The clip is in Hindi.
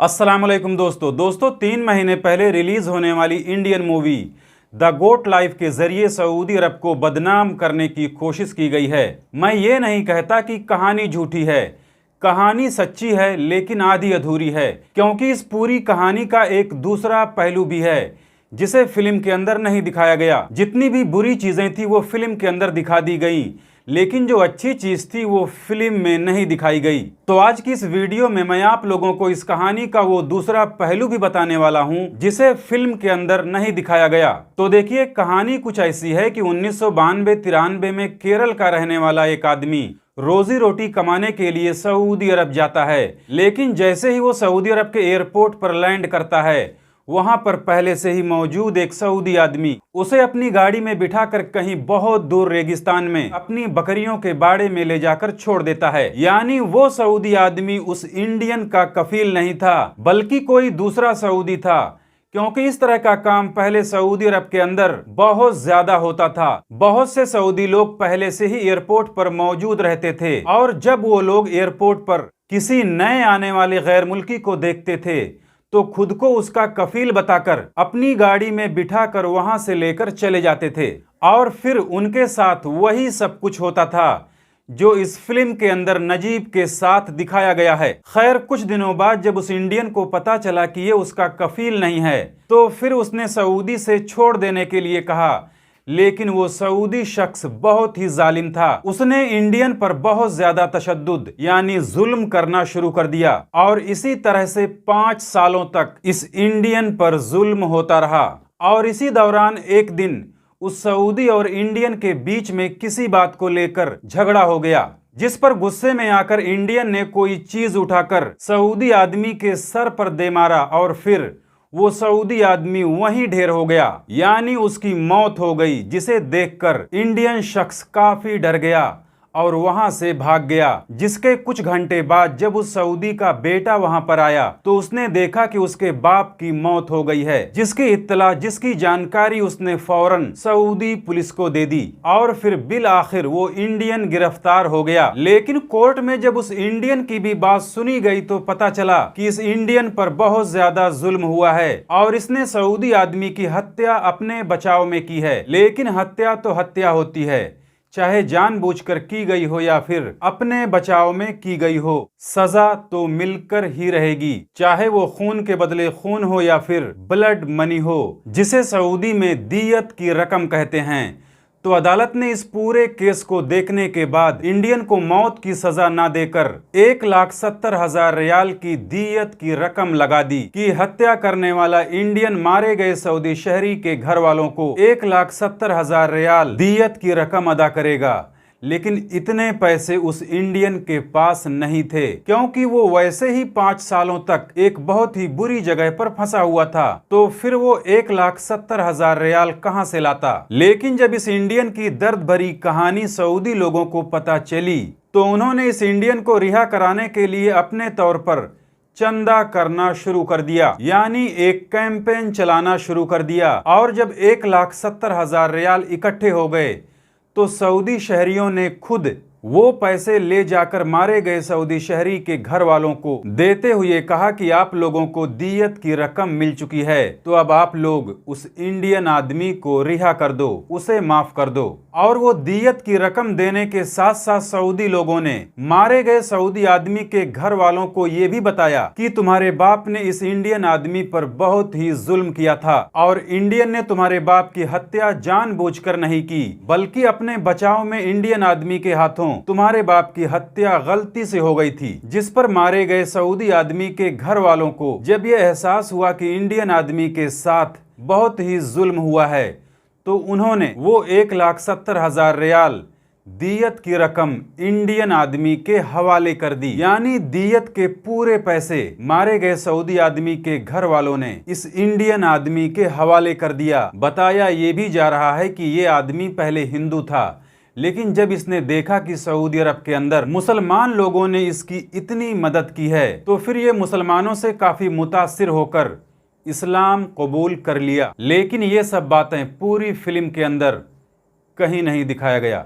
अस्सलाम वालेकुम दोस्तों 3 महीने पहले रिलीज होने वाली Indian movie the goat life के जरिए सऊदी अरब को बदनाम करने की कोशिश की गई है। मैं ये नहीं कहता कि कहानी झूठी है, कहानी सच्ची है लेकिन आधी अधूरी है, क्योंकि इस पूरी कहानी का एक दूसरा पहलू भी है जिसे फिल्म के अंदर नहीं दिखाया गया। जितनी भी बुरी चीजें थी वो फिल्म के अंदर दिखा दी गई, लेकिन जो अच्छी चीज थी वो फिल्म में नहीं दिखाई गई। तो आज की इस वीडियो में मैं आप लोगों को इस कहानी का वो दूसरा पहलू भी बताने वाला हूं जिसे फिल्म के अंदर नहीं दिखाया गया। तो देखिए, कहानी कुछ ऐसी है कि 1992-93 में केरल का रहने वाला एक आदमी रोजी रोटी कमाने के लिए सऊदी अरब जाता है, लेकिन जैसे ही वो सऊदी अरब के एयरपोर्ट पर लैंड करता है, वहां पर पहले से ही मौजूद एक सऊदी आदमी उसे अपनी गाड़ी में बिठाकर कहीं बहुत दूर रेगिस्तान में अपनी बकरियों के बाड़े में ले जाकर छोड़ देता है। यानी वो सऊदी आदमी उस इंडियन का कफील नहीं था, बल्कि कोई दूसरा सऊदी था, क्योंकि इस तरह का काम पहले सऊदी अरब के अंदर बहुत ज्यादा होता था। बहुत से सऊदी लोग पहले से ही एयरपोर्ट पर मौजूद रहते थे, और जब वो लोग एयरपोर्ट पर किसी नए आने वाले गैर मुल्की को देखते थे तो खुद को उसका कफील बताकर अपनी गाड़ी में बिठाकर वहां से लेकर चले जाते थे, और फिर उनके साथ वही सब कुछ होता था जो इस फिल्म के अंदर नजीब के साथ दिखाया गया है। खैर, कुछ दिनों बाद जब उस इंडियन को पता चला कि ये उसका कफील नहीं है, तो फिर उसने सऊदी से छोड़ देने के लिए कहा, लेकिन वो सऊदी शख्स बहुत ही जालिम था। उसने इंडियन पर बहुत ज्यादा तशद्दुद यानी जुल्म करना शुरू कर दिया, और इसी तरह से 5 सालों तक इस इंडियन पर जुल्म होता रहा। और इसी दौरान एक दिन उस सऊदी और इंडियन के बीच में किसी बात को लेकर झगड़ा हो गया, जिस पर गुस्से में आकर इंडियन ने कोई चीज उठाकर सऊदी आदमी के सर पर दे मारा, और फिर वो सऊदी आदमी वहीं ढेर हो गया, यानी उसकी मौत हो गई, जिसे देखकर इंडियन शख्स काफी डर गया और वहां से भाग गया। जिसके कुछ घंटे बाद जब उस सऊदी का बेटा वहां पर आया तो उसने देखा कि उसके बाप की मौत हो गई है, जिसकी इत्तला, जिसकी जानकारी उसने फौरन सऊदी पुलिस को दे दी, और फिर बिल आखिर वो इंडियन गिरफ्तार हो गया। लेकिन कोर्ट में जब उस इंडियन की भी बात सुनी गई तो पता चला कि इस इंडियन पर बहुत ज्यादा जुल्म हुआ है, और इसने सऊदी आदमी की हत्या अपने बचाव में की है। लेकिन हत्या तो हत्या होती है, चाहे जानबूझकर की गई हो या फिर अपने बचाव में की गई हो, सजा तो मिलकर ही रहेगी, चाहे वो खून के बदले खून हो या फिर ब्लड मनी हो, जिसे सऊदी में दियत की रकम कहते हैं। तो अदालत ने इस पूरे केस को देखने के बाद इंडियन को मौत की सजा ना देकर 1,70,000 रियाल की दियत की रकम लगा दी कि हत्या करने वाला इंडियन मारे गए सऊदी शहरी के घर वालों को 1,70,000 रियाल दियत की रकम अदा करेगा। लेकिन इतने पैसे उस इंडियन के पास नहीं थे, क्योंकि वो वैसे ही 5 सालों तक एक बहुत ही बुरी जगह पर फंसा हुआ था, तो फिर वो 1,70,000 रियाल कहां से लाता। लेकिन जब इस इंडियन की दर्द भरी कहानी सऊदी लोगों को पता चली तो उन्होंने इस इंडियन को रिहा कराने के लिए अपने तौर पर चंदा करना शुरू कर दिया, यानी एक कैंपेन चलाना शुरू कर दिया। और जब 1,70,000 रियाल इकट्ठे हो गए तो सऊदी शहरियों ने खुद वो पैसे ले जाकर मारे गए सऊदी शहरी के घर वालों को देते हुए कहा कि आप लोगों को दियत की रकम मिल चुकी है, तो अब आप लोग उस इंडियन आदमी को रिहा कर दो, उसे माफ कर दो। और वो दियत की रकम देने के साथ साथ सऊदी लोगों ने मारे गए सऊदी आदमी के घर वालों को ये भी बताया कि तुम्हारे बाप ने इस इंडियन आदमी पर बहुत ही जुल्म किया था, और इंडियन ने तुम्हारे बाप की हत्या जानबूझकर नहीं की, बल्कि अपने बचाव में इंडियन आदमी के हाथों तुम्हारे बाप की हत्या गलती से हो गई थी। जिस पर मारे गए सऊदी आदमी के घर वालों को जब यह एहसास हुआ कि इंडियन आदमी के साथ बहुत ही जुल्म हुआ है, तो उन्होंने वो 1,70,000 रियाल दियत की रकम इंडियन आदमी के हवाले कर दी। यानी दियत के पूरे पैसे मारे गए सऊदी आदमी के घर वालों ने इस इंडियन आदमी के हवाले कर दिया। बताया ये भी जा रहा है कि ये आदमी पहले हिंदू था, लेकिन जब इसने देखा कि सऊदी अरब के अंदर मुसलमान लोगों ने इसकी इतनी मदद की है, तो फिर ये मुसलमानों से काफी मुतासिर होकर इस्लाम कबूल कर लिया। लेकिन ये सब बातें पूरी फिल्म के अंदर कहीं नहीं दिखाया गया।